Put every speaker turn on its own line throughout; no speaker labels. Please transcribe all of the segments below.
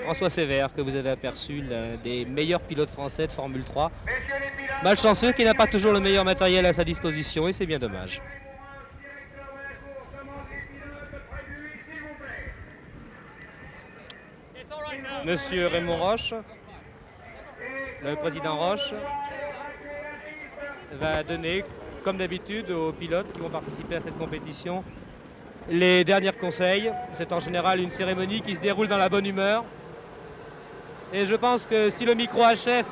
François Sévère, que vous avez aperçu, l'un des meilleurs pilotes français de Formule 3. Malchanceux qui n'a pas toujours le meilleur matériel à sa disposition et c'est bien dommage. Monsieur Raymond Roche, le président Roche, va donner, comme d'habitude, aux pilotes qui vont participer à cette compétition, les derniers conseils. C'est en général une cérémonie qui se déroule dans la bonne humeur. Et je pense que si le micro à chef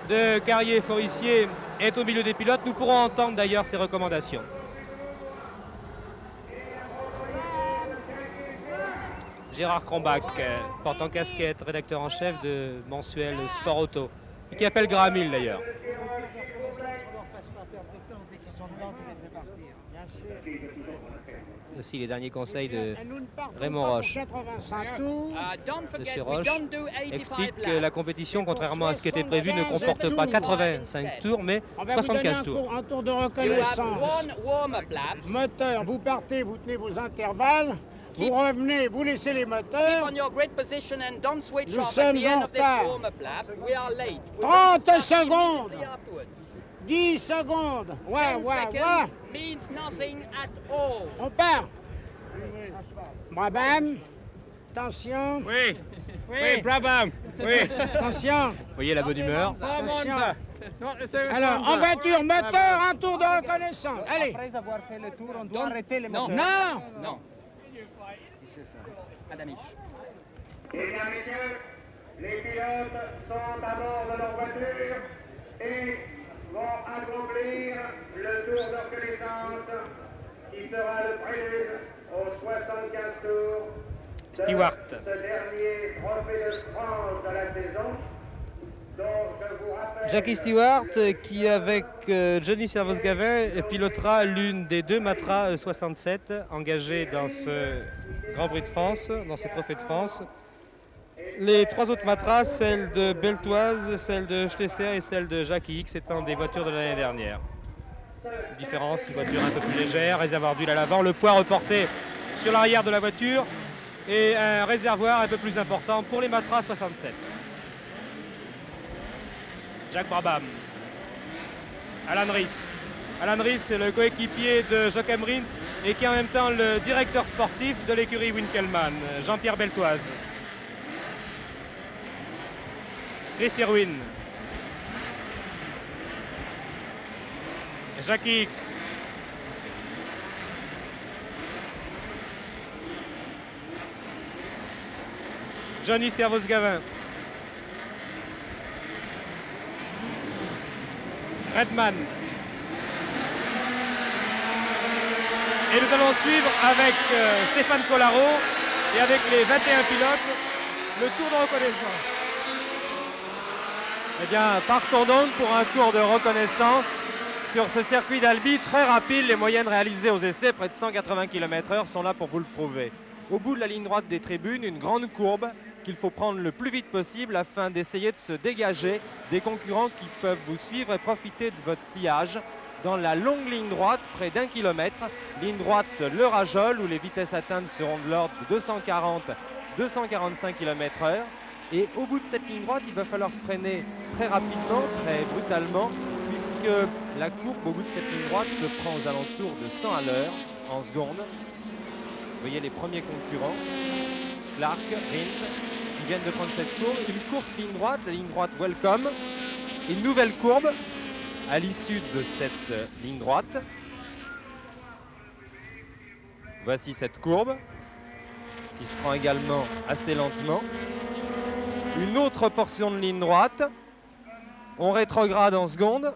de Carrier-Forissier est au milieu des pilotes, nous pourrons entendre d'ailleurs ses recommandations. Gérard Crombach, portant casquette, rédacteur en chef de mensuel Sport Auto, et qui appelle Graham Hill d'ailleurs. Aussi les derniers conseils de Raymond Roche. Monsieur Roche explique que la compétition, contrairement à ce qui était prévu, ne comporte pas 85 tours, mais 75 tours.
Un tour de reconnaissance. Moteur, vous partez, vous tenez vos intervalles. Vous revenez, vous laissez les moteurs. Nous sommes en retard. 30 secondes. 10 secondes. Ouais. On part. Brabham. Attention.
Oui, Brabham. Oui.
Attention.
Vous voyez la bonne humeur.
Attention. Alors, en voiture, moteur, un tour de reconnaissance. Allez.
Après avoir fait le tour, on doit arrêter les moteurs.
Non.
Adamiche.
Eh bien, messieurs, les pilotes sont à bord de leur voiture et vont accomplir le tour de reconnaissance qui sera le prélude aux 75 tours de
Stewart.
ce dernier trophée de France de la saison.
Jackie Stewart qui avec Johnny Servoz-Gavin pilotera l'une des deux Matra 67 engagées dans ce Grand Prix de France, dans ces trophées de France. Les trois autres Matras, celle de Beltoise, celle de Stesser et celle de Jackie X, étant des voitures de l'année dernière. Différence, une voiture un peu plus légère, réservoir d'huile à l'avant, le poids reporté sur l'arrière de la voiture et un réservoir un peu plus important pour les Matra 67. Jacques Brabham, Alan Ries. Alan Ries est le coéquipier de Joachim Rindt et qui est en même temps le directeur sportif de l'écurie Winkelmann, Jean-Pierre Beltoise. Chris Irwin, Jackie X, Johnny Servoz-Gavin, Redman. Et nous allons suivre avec Stéphane Collaro et avec les 21 pilotes le tour de reconnaissance.
Eh bien, partons donc pour un tour de reconnaissance sur ce circuit d'Albi très rapide. Les moyennes réalisées aux essais, près de 180 km/h, sont là pour vous le prouver. Au bout de la ligne droite des tribunes, une grande courbe qu'il faut prendre le plus vite possible afin d'essayer de se dégager des concurrents qui peuvent vous suivre et profiter de votre sillage dans la longue ligne droite, près d'1 kilomètre. Ligne droite Le Rajol, où les vitesses atteintes seront de l'ordre de 240-245 km/h. Et au bout de cette ligne droite, il va falloir freiner très rapidement, très brutalement, puisque la courbe au bout de cette ligne droite se prend aux alentours de 100 à l'heure en secondes. Vous voyez les premiers concurrents, Clark, Rindt, qui viennent de prendre cette courbe. Une courte ligne droite, la ligne droite Welcome. Une nouvelle courbe à l'issue de cette ligne droite. Voici cette courbe qui se prend également assez lentement. Une autre portion de ligne droite. On rétrograde en secondes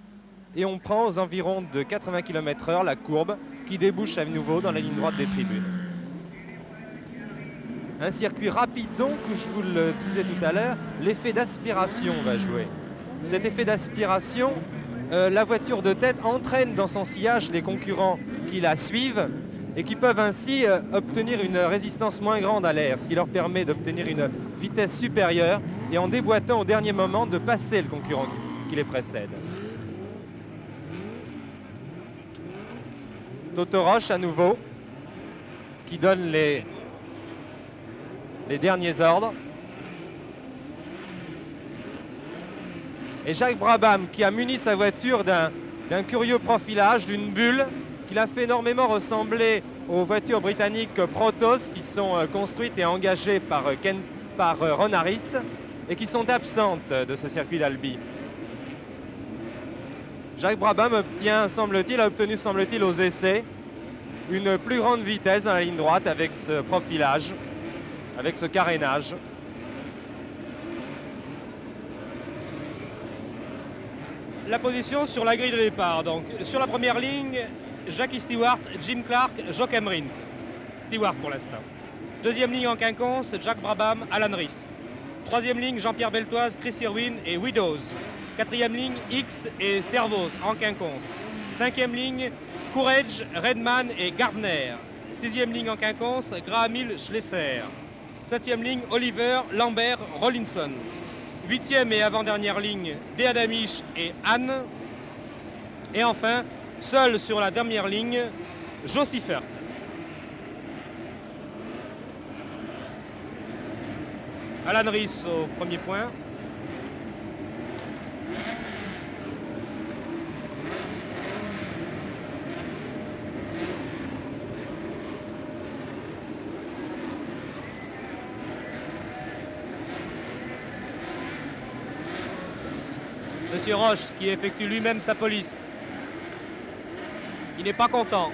et on prend aux environs de 80 km/h la courbe qui débouche à nouveau dans la ligne droite des tribunes. Un circuit rapide donc, où je vous le disais tout à l'heure, l'effet d'aspiration va jouer. Cet effet d'aspiration, la voiture de tête entraîne dans son sillage les concurrents qui la suivent et qui peuvent ainsi obtenir une résistance moins grande à l'air, ce qui leur permet d'obtenir une vitesse supérieure et en déboîtant au dernier moment de passer le concurrent qui les précède. Toto Roche à nouveau, qui donne les derniers ordres. Et Jacques Brabham qui a muni sa voiture d'un curieux profilage, d'une bulle, qui l'a fait énormément ressembler aux voitures britanniques Protos qui sont construites et engagées par Ron Harris et qui sont absentes de ce circuit d'Albi. Jacques Brabham a obtenu, semble-t-il, aux essais, une plus grande vitesse dans la ligne droite avec ce profilage, avec ce carénage.
La position sur la grille de départ. Donc, sur la première ligne, Jackie Stewart, Jim Clark, Joachim Rindt. Stewart pour l'instant. Deuxième ligne en quinconce, Jack Brabham, Alan Ries. Troisième ligne, Jean-Pierre Beltoise, Chris Irwin et Widows. Quatrième ligne, X et Servoz en quinconce. Cinquième ligne, Courage, Redman et Gardner. Sixième ligne en quinconce, Graham Hill, Schlesser. Septième ligne, Oliver, Lambert, Rollinson. Huitième et avant-dernière ligne, Deadamish et Anne. Et enfin, seul sur la dernière ligne, Joe Siffert. Alan Ries au premier point. Monsieur Roche qui effectue lui-même sa police. Il n'est pas content.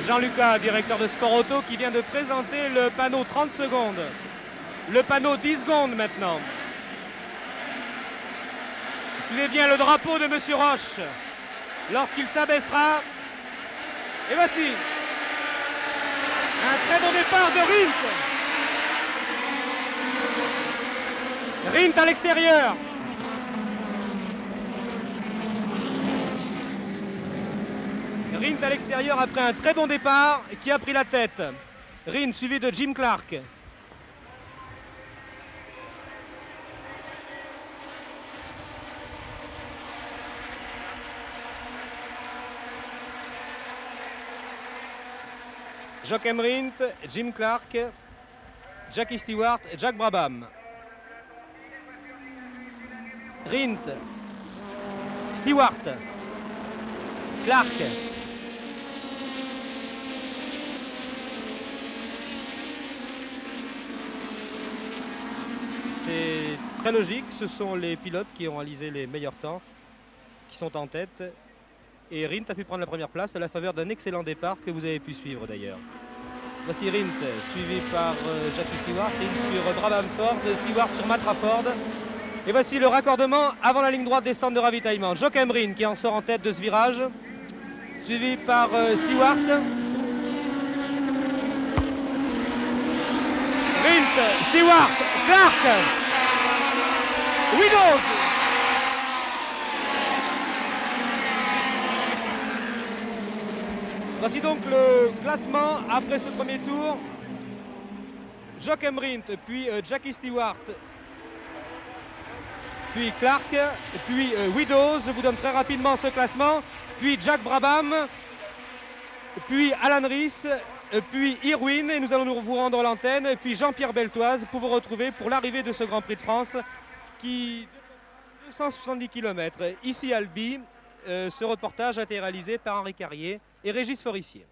Jean-Lucas, directeur de Sport Auto, qui vient de présenter le panneau 30 secondes. Le panneau 10 secondes maintenant. Suivez bien le drapeau de Monsieur Roche. Lorsqu'il s'abaissera, et voici un très bon départ de Rindt. Rindt à l'extérieur. Rindt à l'extérieur après un très bon départ qui a pris la tête. Rindt suivi de Jim Clark. Joachim Rindt, Jim Clark, Jackie Stewart et Jack Brabham. Rindt, Stewart, Clark. C'est très logique, ce sont les pilotes qui ont réalisé les meilleurs temps, qui sont en tête. Et Rindt a pu prendre la première place à la faveur d'un excellent départ que vous avez pu suivre d'ailleurs. Voici Rindt, suivi par Jackie Stewart, Rindt sur Brabham Ford, Stewart sur Matra Ford. Et voici le raccordement avant la ligne droite des stands de ravitaillement. Joachim Rindt qui en sort en tête de ce virage, suivi par Stewart. Rindt, Stewart, Clark, Widows. Voici donc le classement après ce premier tour. Joachim Rindt, puis Jackie Stewart, puis Clark, puis Widows. Je vous donne très rapidement ce classement. Puis Jack Brabham, puis Alan Ries, puis Irwin. Et nous allons vous rendre l'antenne. Puis Jean-Pierre Beltoise pour vous retrouver pour l'arrivée de ce Grand Prix de France qui 270 km ici à Albi. Ce reportage a été réalisé par Henri Carrier et Régis Forissier.